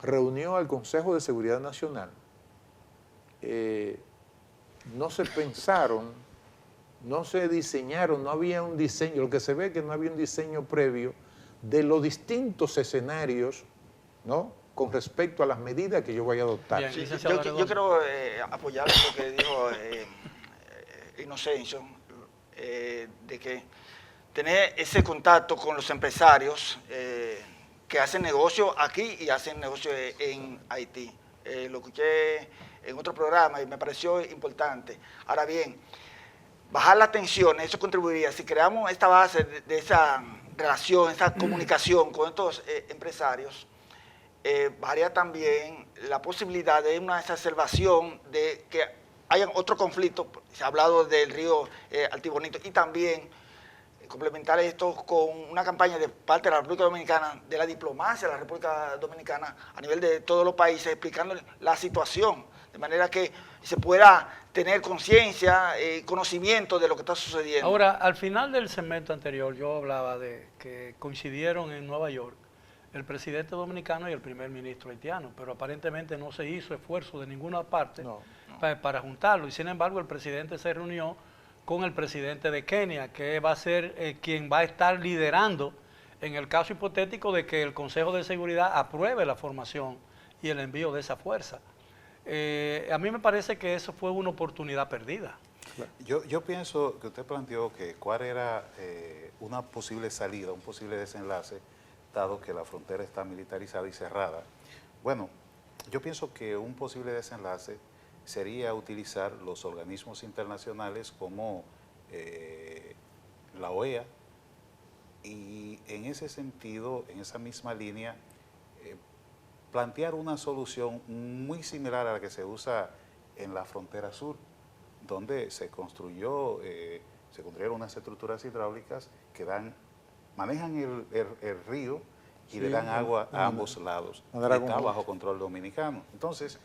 [SPEAKER 2] reunió al Consejo de Seguridad Nacional, no se pensaron, no se diseñaron, no había un diseño, lo que se ve es que no había un diseño previo de los distintos escenarios, ¿no?, con respecto a las medidas que yo vaya a adoptar.
[SPEAKER 1] Bien.
[SPEAKER 3] Sí,
[SPEAKER 1] Licenciado
[SPEAKER 3] yo
[SPEAKER 1] Arredondo.
[SPEAKER 3] quiero apoyar lo que dijo Inocencio, de que tener ese contacto con los empresarios que hacen negocio aquí y hacen negocio en Haití. Lo escuché en otro programa y me pareció importante. Ahora bien, bajar la tensión, eso contribuiría, si creamos esta base de esa relación, esa comunicación con estos empresarios, bajaría también la posibilidad de una exacerbación de que haya otro conflicto. Se ha hablado del río Altibonito y también complementar esto con una campaña de parte de la República Dominicana, de la diplomacia de la República Dominicana a nivel de todos los países, explicando la situación, de manera que se pueda tener conciencia, conocimiento de lo que está sucediendo.
[SPEAKER 1] Ahora, al final del segmento anterior yo hablaba de que coincidieron en Nueva York el presidente dominicano y el primer ministro haitiano, pero aparentemente no se hizo esfuerzo de ninguna parte para juntarlo. Y sin embargo, el presidente se reunió con el presidente de Kenia, que va a ser quien va a estar liderando en el caso hipotético de que el Consejo de Seguridad apruebe la formación y el envío de esa fuerza. A mí me parece que eso fue una oportunidad perdida.
[SPEAKER 5] Yo pienso que usted planteó que cuál era una posible salida, un posible desenlace, dado que la frontera está militarizada y cerrada. Bueno, yo pienso que un posible desenlace sería utilizar los organismos internacionales como la OEA, y en ese sentido, en esa misma línea, plantear una solución muy similar a la que se usa en la frontera sur, donde se construyeron unas estructuras hidráulicas que manejan el río y le dan agua a ambos lados. Y está bajo control dominicano. Entonces,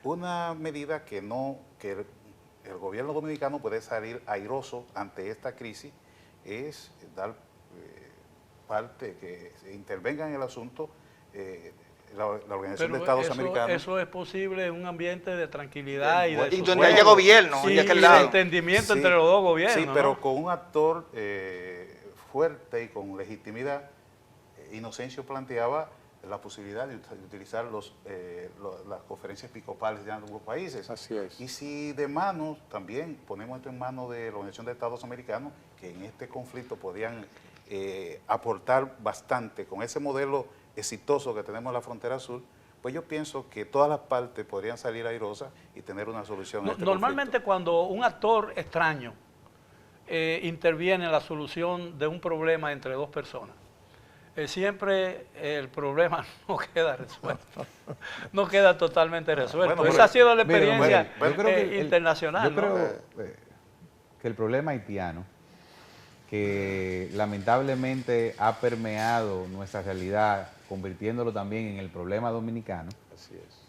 [SPEAKER 5] una medida que el gobierno dominicano puede salir airoso ante esta crisis es dar parte, que se intervenga en el asunto la Organización de Estados Americanos.
[SPEAKER 1] Eso es posible en un ambiente de tranquilidad y de
[SPEAKER 3] donde haya gobierno,
[SPEAKER 1] sí,
[SPEAKER 3] de aquel
[SPEAKER 1] y
[SPEAKER 3] lado.
[SPEAKER 1] de entendimiento entre los dos gobiernos.
[SPEAKER 5] Sí, pero
[SPEAKER 1] ¿no?
[SPEAKER 5] con un actor fuerte y con legitimidad. Inocencio planteaba la posibilidad de utilizar las conferencias episcopales de ambos países.
[SPEAKER 2] Así es.
[SPEAKER 5] Y si de manos, también ponemos esto en manos de la Organización de Estados Americanos, que en este conflicto podían aportar bastante con ese modelo exitoso que tenemos en la frontera sur, pues yo pienso que todas las partes podrían salir airosas y tener una solución a este
[SPEAKER 1] Normalmente
[SPEAKER 5] conflicto.
[SPEAKER 1] cuando un actor extraño interviene en la solución de un problema entre dos personas, siempre el problema no queda resuelto, no queda totalmente resuelto.
[SPEAKER 5] Bueno,
[SPEAKER 1] Esa ha sido la
[SPEAKER 4] Mira,
[SPEAKER 1] experiencia
[SPEAKER 4] yo creo que
[SPEAKER 1] internacional.
[SPEAKER 4] Yo creo
[SPEAKER 1] ¿no?
[SPEAKER 4] que el problema haitiano, que lamentablemente ha permeado nuestra realidad, convirtiéndolo también en el problema dominicano,
[SPEAKER 2] Así es.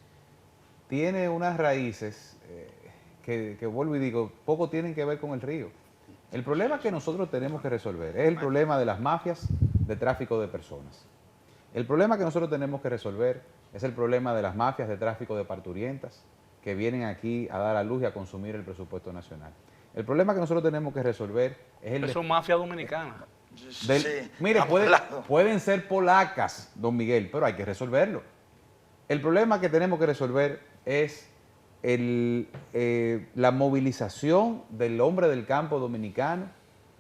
[SPEAKER 4] tiene unas raíces que vuelvo y digo, poco tienen que ver con el río. El problema que nosotros tenemos que resolver es el problema de las mafias de tráfico de personas. El problema que nosotros tenemos que resolver es el problema de las mafias de tráfico de parturientas que vienen aquí a dar a luz y a consumir el presupuesto nacional. El problema que nosotros tenemos que resolver es el...
[SPEAKER 1] Son mafias dominicanas.
[SPEAKER 3] Sí,
[SPEAKER 4] mire,
[SPEAKER 3] ambos lados.
[SPEAKER 4] pueden ser polacas, don Miguel, pero hay que resolverlo. El problema que tenemos que resolver es la movilización del hombre del campo dominicano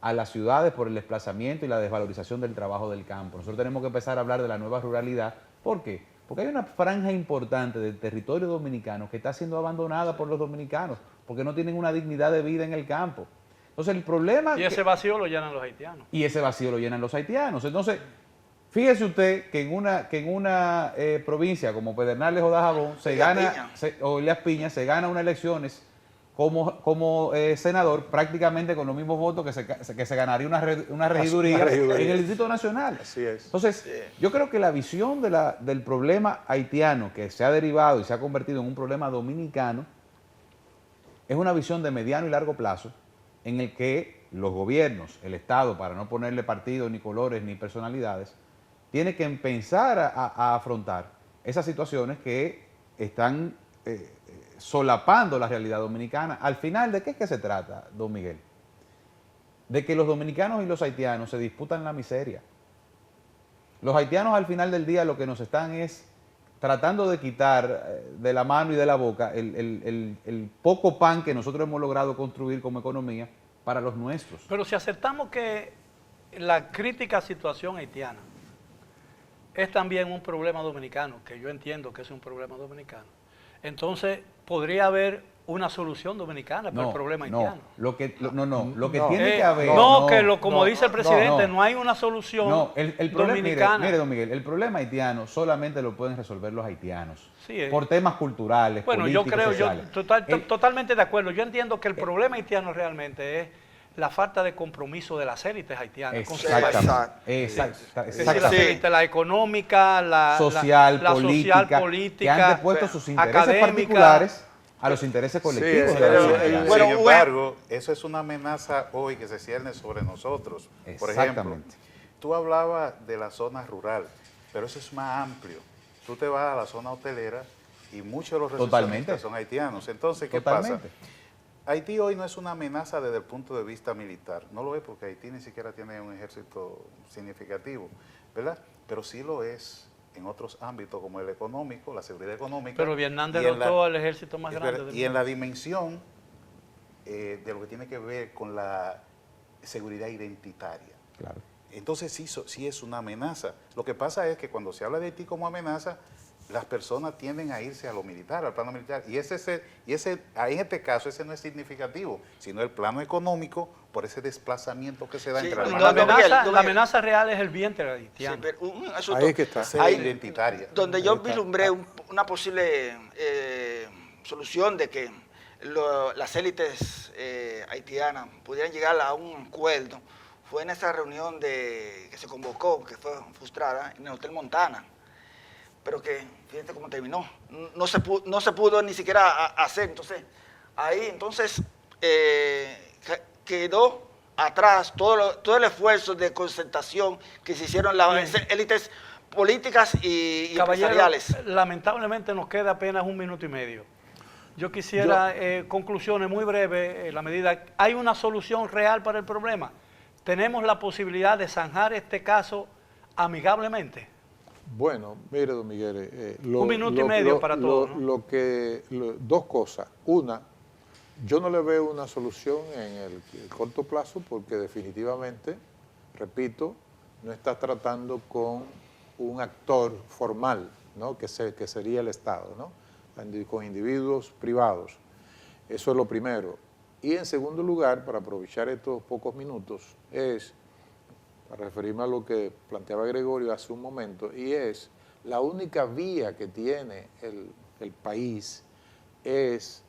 [SPEAKER 4] a las ciudades por el desplazamiento y la desvalorización del trabajo del campo. Nosotros tenemos que empezar a hablar de la nueva ruralidad. ¿Por qué? Porque hay una franja importante del territorio dominicano que está siendo abandonada por los dominicanos porque no tienen una dignidad de vida en el campo. Entonces el problema...
[SPEAKER 1] Y ese vacío lo llenan los haitianos.
[SPEAKER 4] Y ese vacío lo llenan los haitianos. Entonces, fíjese usted que en una provincia como Pedernales o Dajabón o Elías Piña se gana unas elecciones como senador prácticamente con los mismos votos que se ganaría una regiduría en el Distrito Nacional.
[SPEAKER 2] Así es.
[SPEAKER 4] Entonces, yo creo que la visión del problema haitiano que se ha derivado y se ha convertido en un problema dominicano es una visión de mediano y largo plazo en el que los gobiernos, el Estado, para no ponerle partidos, ni colores, ni personalidades, tiene que empezar a afrontar esas situaciones que están solapando la realidad dominicana. Al final, ¿de qué es que se trata, don Miguel? De que los dominicanos y los haitianos se disputan la miseria. Los haitianos al final del día lo que nos están es tratando de quitar de la mano y de la boca el poco pan que nosotros hemos logrado construir como economía para los nuestros.
[SPEAKER 1] Pero si aceptamos que la crítica situación haitiana es también un problema dominicano, que yo entiendo que es un problema dominicano, entonces podría haber una solución dominicana para el problema haitiano.
[SPEAKER 4] Lo que tiene que haber...
[SPEAKER 1] como dice el presidente, no hay una solución
[SPEAKER 4] el problema,
[SPEAKER 1] dominicana.
[SPEAKER 4] Mire, don Miguel, el problema haitiano solamente lo pueden resolver los haitianos.
[SPEAKER 1] Sí,
[SPEAKER 4] por temas culturales, políticos, sociales.
[SPEAKER 1] Totalmente de acuerdo. Yo entiendo que el problema haitiano realmente es la falta de compromiso de las élites haitianas.
[SPEAKER 4] Exactamente.
[SPEAKER 1] La económica, la social, política,
[SPEAKER 4] que han depuesto sus intereses particulares a los intereses colectivos.
[SPEAKER 5] Sin embargo, eso es una amenaza hoy que se cierne sobre nosotros. Por ejemplo, tú hablabas de la zona rural, pero eso es más amplio. Tú te vas a la zona hotelera y muchos de los recepcionistas son haitianos. Entonces, ¿qué pasa? Haití hoy no es una amenaza desde el punto de vista militar. No lo es porque Haití ni siquiera tiene un ejército significativo, ¿verdad? Pero sí lo es en otros ámbitos como el económico, la seguridad económica.
[SPEAKER 1] Pero Vietnam derrotó al ejército más grande del mundo.
[SPEAKER 5] Y en la dimensión de lo que tiene que ver con la seguridad identitaria. Claro. Entonces sí es una amenaza. Lo que pasa es que cuando se habla de Haití como amenaza, las personas tienden a irse a lo militar, al plano militar. Y en este caso ese no es significativo, sino el plano económico por ese desplazamiento que se da entre
[SPEAKER 1] la amenaza real es el vientre haitiano.
[SPEAKER 3] Sí, pero
[SPEAKER 2] ahí es que está.
[SPEAKER 5] Identitaria.
[SPEAKER 3] Donde yo vislumbré una posible solución de que las élites haitianas pudieran llegar a un acuerdo fue en esa reunión que se convocó, que fue frustrada, en el Hotel Montana. Pero que, fíjate cómo terminó, no se pudo ni siquiera hacer. Entonces, ahí quedó atrás todo el esfuerzo de concertación que se hicieron las élites políticas y empresariales.
[SPEAKER 1] Lamentablemente nos queda apenas 1 minuto y medio. Yo quisiera conclusiones muy breves, en la medida, ¿hay una solución real para el problema? ¿Tenemos la posibilidad de zanjar este caso amigablemente?
[SPEAKER 2] Bueno, mire, don Miguel,
[SPEAKER 1] 1 minuto y medio para todos, ¿no?
[SPEAKER 2] Dos cosas. Una, yo no le veo una solución en el corto plazo porque definitivamente, repito, no está tratando con un actor formal, ¿no? que sería el Estado, ¿no? Con individuos privados. Eso es lo primero. Y en segundo lugar, para aprovechar estos pocos minutos, para referirme a lo que planteaba Gregorio hace un momento, y es la única vía que tiene el país es,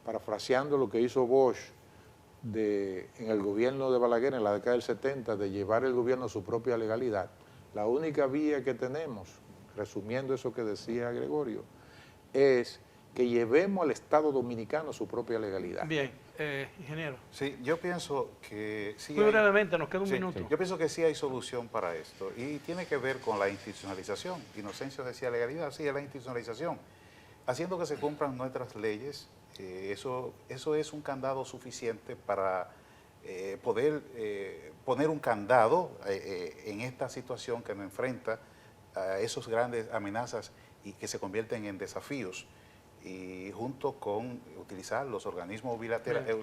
[SPEAKER 2] parafraseando lo que hizo Bosch en el gobierno de Balaguer en la década del 70, de llevar el gobierno a su propia legalidad. La única vía que tenemos, resumiendo eso que decía Gregorio, es que llevemos al Estado Dominicano su propia legalidad.
[SPEAKER 1] Bien, ingeniero.
[SPEAKER 5] Sí, yo pienso que sí.
[SPEAKER 1] Muy brevemente, nos queda un minuto.
[SPEAKER 5] Yo pienso que sí hay solución para esto y tiene que ver con la institucionalización. Inocencio decía legalidad, sí, es la institucionalización. Haciendo que se cumplan nuestras leyes, eso es un candado suficiente para poder poner un candado en esta situación que nos enfrenta a esas grandes amenazas y que se convierten en desafíos. Y junto con utilizar los organismos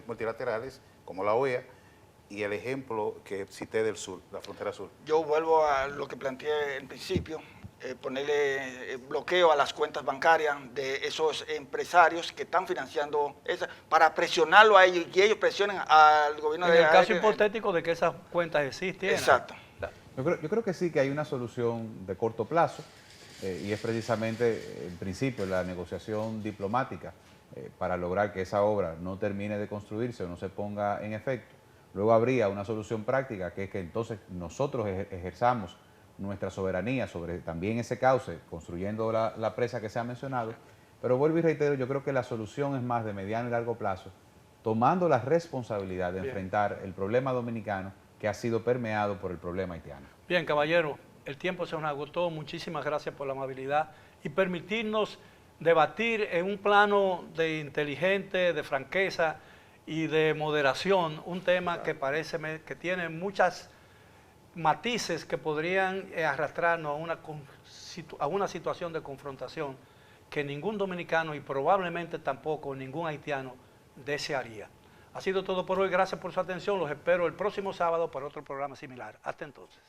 [SPEAKER 5] multilaterales como la OEA y el ejemplo que cité del sur, la frontera sur.
[SPEAKER 3] Yo vuelvo a lo que planteé en principio, ponerle bloqueo a las cuentas bancarias de esos empresarios que están financiando para presionarlo a ellos y que ellos presionen al gobierno
[SPEAKER 1] en el caso hipotético de que esas cuentas existieran.
[SPEAKER 3] Exacto.
[SPEAKER 4] Yo creo que sí que hay una solución de corto plazo. Y es precisamente, en principio, la negociación diplomática para lograr que esa obra no termine de construirse o no se ponga en efecto. Luego habría una solución práctica, que es que entonces nosotros ejerzamos nuestra soberanía sobre también ese cauce, construyendo la presa que se ha mencionado. Pero vuelvo y reitero, yo creo que la solución es más de mediano y largo plazo, tomando la responsabilidad de enfrentar el problema dominicano que ha sido permeado por el problema haitiano.
[SPEAKER 1] Bien, caballero. El tiempo se nos agotó, muchísimas gracias por la amabilidad y permitirnos debatir en un plano de inteligente, de franqueza y de moderación, un tema que parece que tiene muchas matices que podrían arrastrarnos a una situación de confrontación que ningún dominicano y probablemente tampoco ningún haitiano desearía. Ha sido todo por hoy. Gracias por su atención. Los espero el próximo sábado para otro programa similar. Hasta entonces.